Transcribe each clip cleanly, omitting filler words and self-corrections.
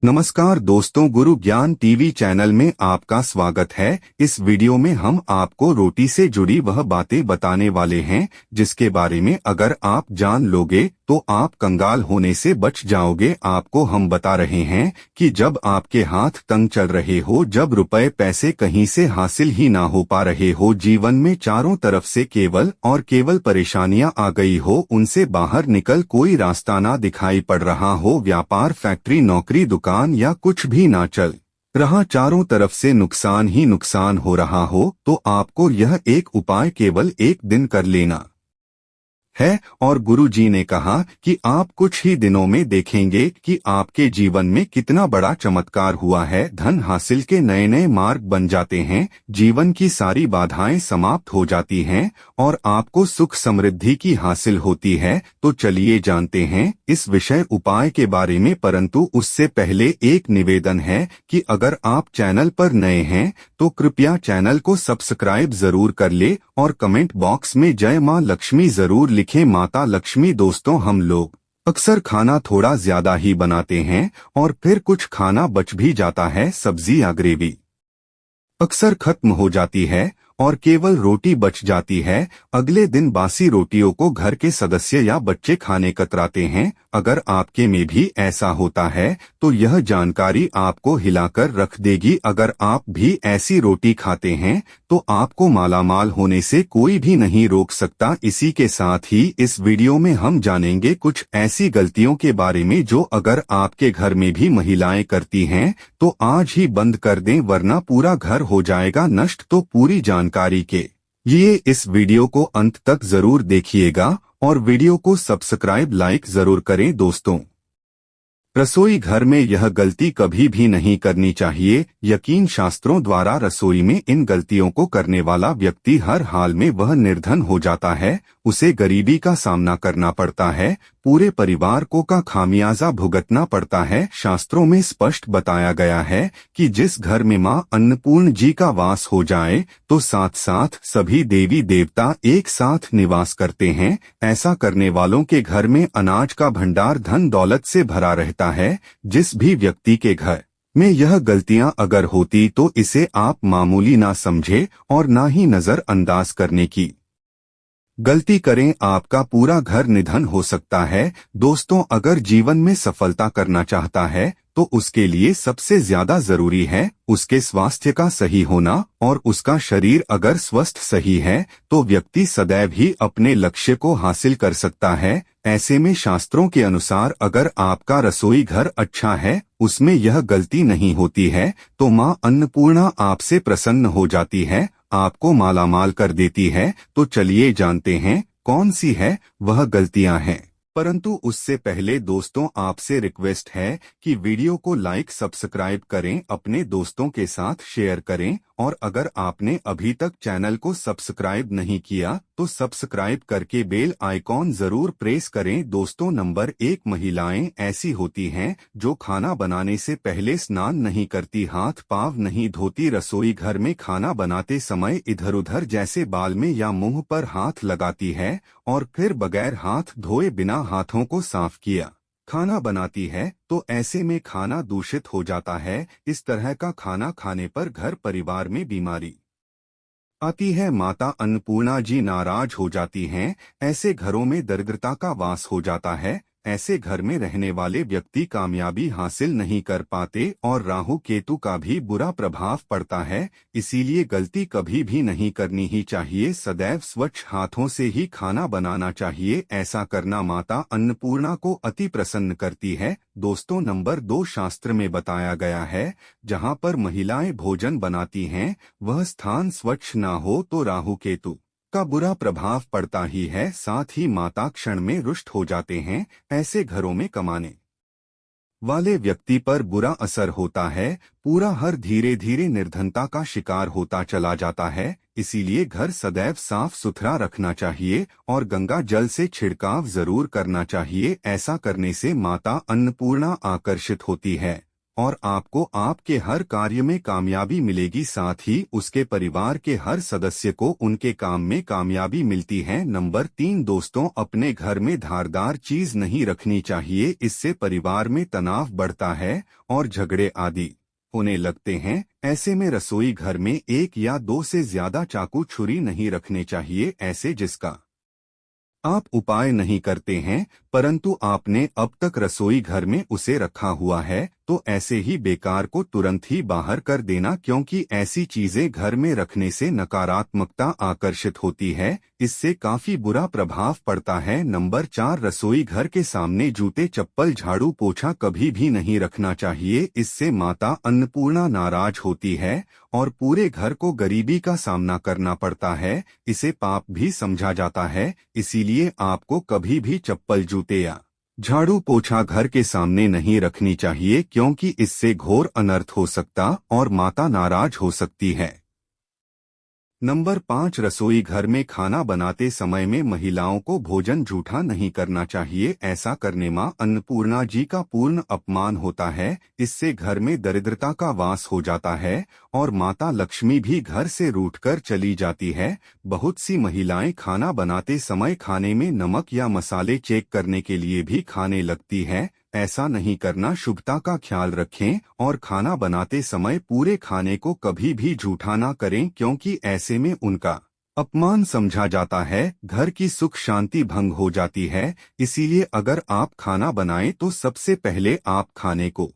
नमस्कार दोस्तों, गुरु ज्ञान टीवी चैनल में आपका स्वागत है। इस वीडियो में हम आपको रोटी से जुड़ी वह बातें बताने वाले हैं जिसके बारे में अगर आप जान लोगे तो आप कंगाल होने से बच जाओगे। आपको हम बता रहे हैं कि जब आपके हाथ तंग चल रहे हो, जब रुपए पैसे कहीं से हासिल ही ना हो पा रहे हो, जीवन में चारों तरफ से केवल और केवल परेशानियां आ गई हो, उनसे बाहर निकल कोई रास्ता ना दिखाई पड़ रहा हो, व्यापार फैक्ट्री नौकरी दुकान या कुछ भी ना चल रहा, चारों तरफ से नुकसान ही नुकसान हो रहा हो, तो आपको यह एक उपाय केवल एक दिन कर लेना है। और गुरु जी ने कहा कि आप कुछ ही दिनों में देखेंगे कि आपके जीवन में कितना बड़ा चमत्कार हुआ है। धन हासिल के नए नए मार्ग बन जाते हैं, जीवन की सारी बाधाएं समाप्त हो जाती हैं और आपको सुख समृद्धि की हासिल होती है। तो चलिए जानते हैं इस विषय उपाय के बारे में, परंतु उससे पहले एक निवेदन है कि अगर आप चैनल पर नए हैं तो कृपया चैनल को सब्सक्राइब जरूर कर ले और कमेंट बॉक्स में जय मां लक्ष्मी जरूर लिखें। माता लक्ष्मी। दोस्तों, हम लोग अक्सर खाना थोड़ा ज्यादा ही बनाते हैं और फिर कुछ खाना बच भी जाता है। सब्जी या ग्रेवी अक्सर खत्म हो जाती है और केवल रोटी बच जाती है। अगले दिन बासी रोटियों को घर के सदस्य या बच्चे खाने कतराते हैं। अगर आपके में भी ऐसा होता है तो यह जानकारी आपको हिलाकर रख देगी। अगर आप भी ऐसी रोटी खाते हैं तो आपको मालामाल होने से कोई भी नहीं रोक सकता। इसी के साथ ही इस वीडियो में हम जानेंगे कुछ ऐसी गलतियों के बारे में जो अगर आपके घर में भी महिलाएं करती हैं तो आज ही बंद कर दें, वरना पूरा घर हो जाएगा नष्ट। तो पूरी जानकारी के लिए इस वीडियो को अंत तक जरूर देखिएगा और वीडियो को सब्सक्राइब लाइक जरूर करें। दोस्तों, रसोई घर में यह गलती कभी भी नहीं करनी चाहिए। यकीन शास्त्रों द्वारा रसोई में इन गलतियों को करने वाला व्यक्ति हर हाल में वह निर्धन हो जाता है, उसे गरीबी का सामना करना पड़ता है, पूरे परिवार को का खामियाजा भुगतना पड़ता है। शास्त्रों में स्पष्ट बताया गया है कि जिस घर में मां अन्नपूर्ण जी का वास हो जाए तो साथ साथ सभी देवी देवता एक साथ निवास करते हैं। ऐसा करने वालों के घर में अनाज का भंडार धन दौलत से भरा रहता है। जिस भी व्यक्ति के घर में यह गलतियां अगर होती तो इसे आप मामूली ना समझे और ना ही नजरअंदाज करने की गलती करें, आपका पूरा घर निधन हो सकता है। दोस्तों, अगर जीवन में सफलता करना चाहता है तो उसके लिए सबसे ज्यादा जरूरी है उसके स्वास्थ्य का सही होना, और उसका शरीर अगर स्वस्थ सही है तो व्यक्ति सदैव ही अपने लक्ष्य को हासिल कर सकता है। ऐसे में शास्त्रों के अनुसार अगर आपका रसोई घर अच्छा है, उसमें यह गलती नहीं होती है, तो मां अन्नपूर्णा आपसे प्रसन्न हो जाती है, आपको मालामाल कर देती है। तो चलिए जानते हैं कौन सी है वह गलतियां हैं। परंतु उससे पहले दोस्तों, आपसे रिक्वेस्ट है कि वीडियो को लाइक सब्सक्राइब करें, अपने दोस्तों के साथ शेयर करें, और अगर आपने अभी तक चैनल को सब्सक्राइब नहीं किया तो सब्सक्राइब करके बेल आइकॉन जरूर प्रेस करें। दोस्तों, नंबर 1, महिलाएं ऐसी होती हैं जो खाना बनाने से पहले स्नान नहीं करती, हाथ पाँव नहीं धोती, रसोई घर में खाना बनाते समय इधर उधर जैसे बाल में या मुंह पर हाथ लगाती है और फिर बगैर हाथ धोए बिना हाथों को साफ किया खाना बनाती है। तो ऐसे में खाना दूषित हो जाता है। इस तरह का खाना खाने पर घर परिवार में बीमारी आती है। माता अन्नपूर्णा जी नाराज हो जाती हैं। ऐसे घरों में दरिद्रता का वास हो जाता है। ऐसे घर में रहने वाले व्यक्ति कामयाबी हासिल नहीं कर पाते और राहु केतु का भी बुरा प्रभाव पड़ता है। इसीलिए गलती कभी भी नहीं करनी ही चाहिए। सदैव स्वच्छ हाथों से ही खाना बनाना चाहिए। ऐसा करना माता अन्नपूर्णा को अति प्रसन्न करती है। दोस्तों, नंबर 2, शास्त्र में बताया गया है जहाँ पर महिलाएं भोजन बनाती हैं वह स्थान स्वच्छ ना हो तो राहु केतु का बुरा प्रभाव पड़ता ही है, साथ ही माता क्षण में रुष्ट हो जाते हैं। ऐसे घरों में कमाने वाले व्यक्ति पर बुरा असर होता है। पूरा हर धीरे धीरे निर्धनता का शिकार होता चला जाता है। इसीलिए घर सदैव साफ सुथरा रखना चाहिए और गंगा जल से छिड़काव जरूर करना चाहिए। ऐसा करने से माता अन्नपूर्णा आकर्षित होती है और आपको आपके हर कार्य में कामयाबी मिलेगी, साथ ही उसके परिवार के हर सदस्य को उनके काम में कामयाबी मिलती है। नंबर 3, दोस्तों, अपने घर में धारदार चीज नहीं रखनी चाहिए, इससे परिवार में तनाव बढ़ता है और झगड़े आदि होने लगते हैं। ऐसे में रसोई घर में 1 या 2 से ज्यादा चाकू छुरी नहीं रखने चाहिए, ऐसे जिसका आप उपाय नहीं करते हैं परंतु आपने अब तक रसोई घर में उसे रखा हुआ है, तो ऐसे ही बेकार को तुरंत ही बाहर कर देना, क्योंकि ऐसी चीजें घर में रखने से नकारात्मकता आकर्षित होती है, इससे काफी बुरा प्रभाव पड़ता है। नंबर 4, रसोई घर के सामने जूते, चप्पल, झाड़ू, पोछा कभी भी नहीं रखना चाहिए, इससे माता अन्नपूर्णा नाराज होती है और पूरे घर को गरीबी का सामना करना पड़ता है। इसे पाप भी समझा जाता है, इसीलिए आपको कभी भी चप्पल, जूते या झाड़ू पोछा घर के सामने नहीं रखनी चाहिए, क्योंकि इससे घोर अनर्थ हो सकता और माता नाराज हो सकती है। नंबर 5, रसोई घर में खाना बनाते समय में महिलाओं को भोजन जूठा नहीं करना चाहिए, ऐसा करने मां अन्नपूर्णा जी का पूर्ण अपमान होता है। इससे घर में दरिद्रता का वास हो जाता है और माता लक्ष्मी भी घर से रूठकर चली जाती है। बहुत सी महिलाएं खाना बनाते समय खाने में नमक या मसाले चेक करने के लिए भी खाने लगती है, ऐसा नहीं करना। शुभता का ख्याल रखें और खाना बनाते समय पूरे खाने को कभी भी जूठा ना करें, क्योंकि ऐसे में उनका अपमान समझा जाता है, घर की सुख शांति भंग हो जाती है। इसीलिए अगर आप खाना बनाएं तो सबसे पहले आप खाने को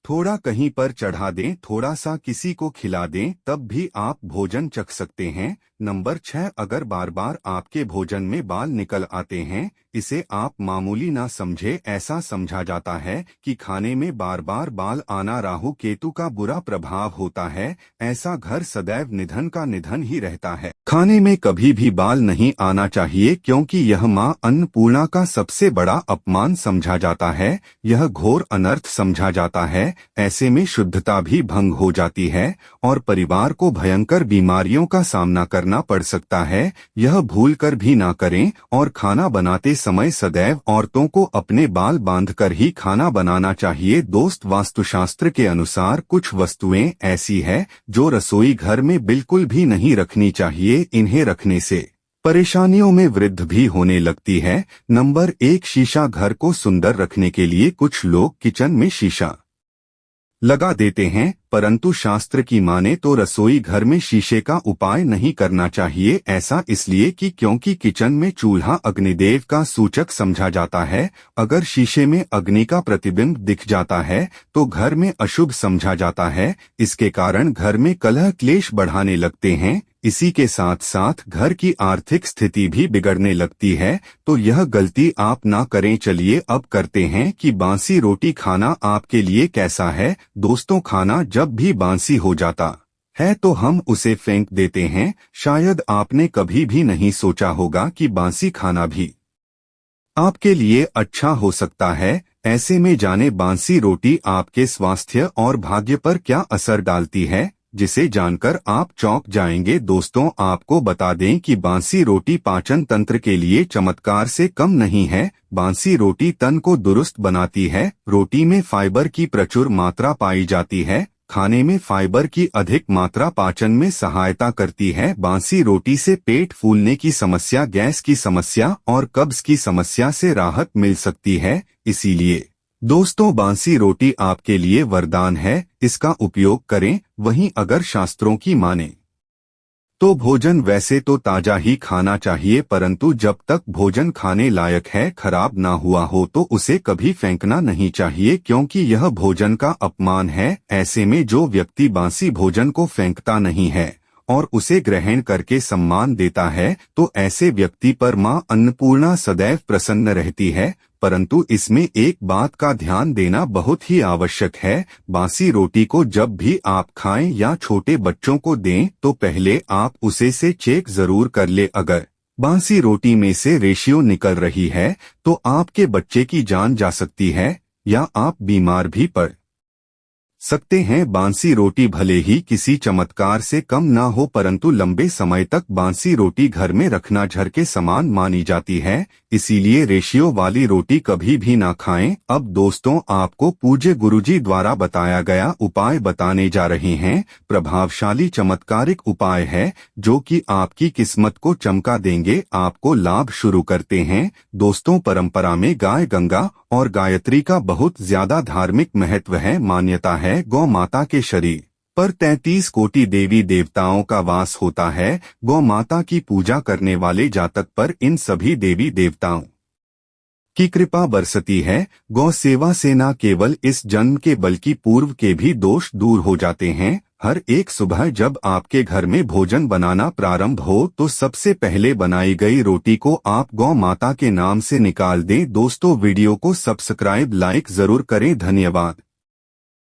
थोड़ा कहीं पर चढ़ा दें, थोड़ा सा किसी को खिला दें, तब भी आप भोजन चख सकते हैं। नंबर 6, अगर बार बार आपके भोजन में बाल निकल आते हैं, इसे आप मामूली ना समझे, ऐसा समझा जाता है कि खाने में बार बार बाल आना राहु केतु का बुरा प्रभाव होता है। ऐसा घर सदैव निधन का निधन ही रहता है। खाने में कभी भी बाल नहीं आना चाहिए, क्योंकि यह मां अन्नपूर्णा का सबसे बड़ा अपमान समझा जाता है, यह घोर अनर्थ समझा जाता है। ऐसे में शुद्धता भी भंग हो जाती है और परिवार को भयंकर बीमारियों का सामना करना पड़ सकता है। यह भूल कर भी ना करें और खाना बनाते समय सदैव औरतों को अपने बाल बांधकर ही खाना बनाना चाहिए। दोस्त, वास्तुशास्त्र के अनुसार कुछ वस्तुएं ऐसी है जो रसोई घर में बिल्कुल भी नहीं रखनी चाहिए, इन्हें रखने से परेशानियों में वृद्धि भी होने लगती है। नंबर 1, शीशा। घर को सुंदर रखने के लिए कुछ लोग किचन में शीशा लगा देते हैं, परंतु शास्त्र की माने तो रसोई घर में शीशे का उपाय नहीं करना चाहिए। ऐसा इसलिए कि क्योंकि किचन में चूल्हा अग्निदेव का सूचक समझा जाता है। अगर शीशे में अग्नि का प्रतिबिंब दिख जाता है तो घर में अशुभ समझा जाता है। इसके कारण घर में कलह क्लेश बढ़ाने लगते हैं। इसी के साथ साथ घर की आर्थिक स्थिति भी बिगड़ने लगती है, तो यह गलती आप ना करें। चलिए अब करते हैं कि बासी रोटी खाना आपके लिए कैसा है। दोस्तों, खाना जब भी बासी हो जाता है तो हम उसे फेंक देते हैं। शायद आपने कभी भी नहीं सोचा होगा कि बासी खाना भी आपके लिए अच्छा हो सकता है। ऐसे में जाने बासी रोटी आपके स्वास्थ्य और भाग्य पर क्या असर डालती है, जिसे जानकर आप चौंक जाएंगे। दोस्तों, आपको बता दें कि बासी रोटी पाचन तंत्र के लिए चमत्कार से कम नहीं है। बासी रोटी तन को दुरुस्त बनाती है। रोटी में फाइबर की प्रचुर मात्रा पाई जाती है। खाने में फाइबर की अधिक मात्रा पाचन में सहायता करती है। बासी रोटी से पेट फूलने की समस्या, गैस की समस्या और कब्ज की समस्या से राहत मिल सकती है। इसीलिए दोस्तों, बासी रोटी आपके लिए वरदान है, इसका उपयोग करें। वहीं अगर शास्त्रों की माने तो भोजन वैसे तो ताजा ही खाना चाहिए, परंतु जब तक भोजन खाने लायक है, खराब ना हुआ हो तो उसे कभी फेंकना नहीं चाहिए, क्योंकि यह भोजन का अपमान है। ऐसे में जो व्यक्ति बासी भोजन को फेंकता नहीं है और उसे ग्रहण करके सम्मान देता है, तो ऐसे व्यक्ति पर मां अन्नपूर्णा सदैव प्रसन्न रहती है। परंतु इसमें एक बात का ध्यान देना बहुत ही आवश्यक है। बासी रोटी को जब भी आप खाएं या छोटे बच्चों को दें तो पहले आप उसे से चेक जरूर कर ले। अगर बासी रोटी में से रेशियो निकल रही है तो आपके बच्चे की जान जा सकती है या आप बीमार भी पड़ सकते हैं। बासी रोटी भले ही किसी चमत्कार से कम ना हो, परंतु लंबे समय तक बासी रोटी घर में रखना झर के समान मानी जाती है। इसीलिए रेशियो वाली रोटी कभी भी ना खाएं। अब दोस्तों आपको पूज्य गुरुजी द्वारा बताया गया उपाय बताने जा रहे हैं। प्रभावशाली चमत्कारिक उपाय है जो कि आपकी किस्मत को चमका देंगे, आपको लाभ शुरू करते हैं। दोस्तों परंपरा में गाय गंगा और गायत्री का बहुत ज्यादा धार्मिक महत्व है। मान्यता है गौ माता के शरीर पर 33 कोटि देवी देवताओं का वास होता है। गौ माता की पूजा करने वाले जातक पर इन सभी देवी देवताओं की कृपा बरसती है। गौ सेवा से न केवल इस जन्म के बल्कि पूर्व के भी दोष दूर हो जाते हैं। हर एक सुबह जब आपके घर में भोजन बनाना प्रारंभ हो तो सबसे पहले बनाई गई रोटी को आप गौ माता के नाम से निकाल दें। दोस्तों वीडियो को सब्सक्राइब लाइक जरूर करें। धन्यवाद।